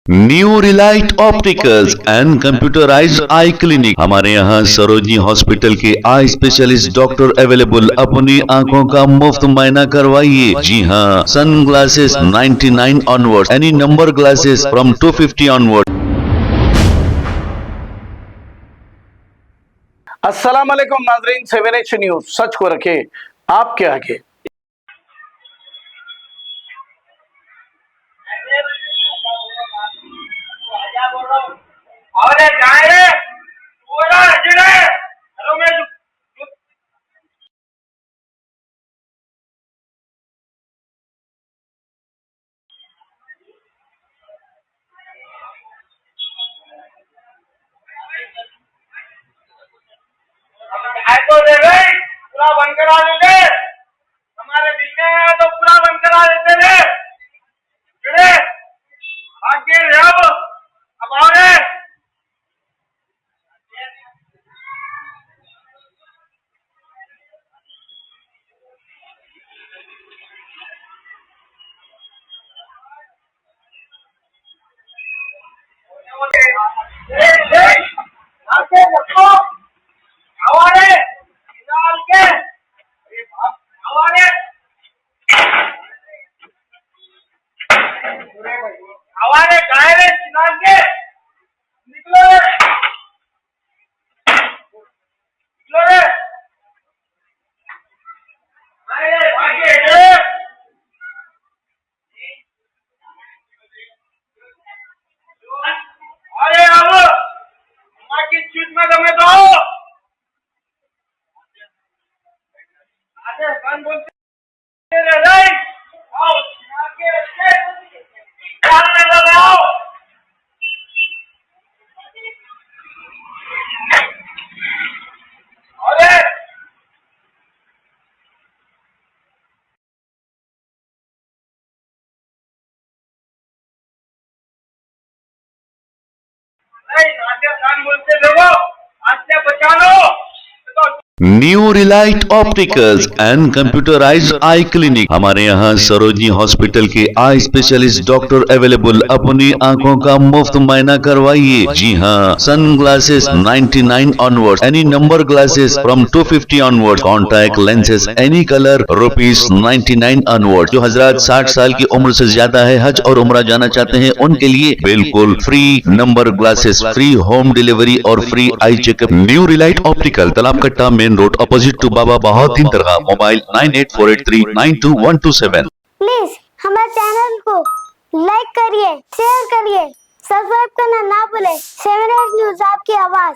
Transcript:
New Relight opticals and computerised eye clinic. हमारे यहाँ Sarojini hospital के आई स्पेशलिस्ट डॉक्टर अवेलेबल। अपनी आंखों का मुफ्त मुआयना करवाइए। जी हाँ, sun glasses 99 onward, any number glasses from 250 onward. अस्सलाम वालेकुम नाजरीन, 7H न्यूज सच को रखे आपके आगे। तो दे गई पूरा बंद करा देते, हमारे दिल में है तो पूरा बंद करा देते थे। जुड़े आगे अब आओ रे। आगे रखो हमारे निकाल के हमारे हमारे गायरे निकाल के निकलो रे, निकलो रे। अरे भागे रे, अरे अब माँ की चीज में तुम्हें दो आधे बंद बोलते रे रे। आओ आगे रखे डालने लगे। आओ अरे नहीं नाचे कान बोलते देखो आज से बचा लो। New Relight opticals and computerised eye clinic. हमारे यहाँ सरोजनी हॉस्पिटल के आई स्पेशलिस्ट डॉक्टर अवेलेबल। अपनी आंखों का मुफ्त मुआयना करवाइए। जी हाँ, sun glasses 99 onward, any number glasses from 250 onward, contact lenses any colour ₹99 onward. जो हजरात 60 साल की उम्र से ज्यादा है, हज और उम्रा जाना चाहते हैं, उनके लिए बिल्कुल free number glasses, free home delivery और free eye checkup. New Relight optical, Talab Katta, main road, opposite to Baba Bahauddin Dargah. Mobile 9848392127। Please हमारे चैनल को लाइक करिए, शेयर करिए, सब्सक्राइब करना ना भूले। 7H न्यूज आपकी आवाज।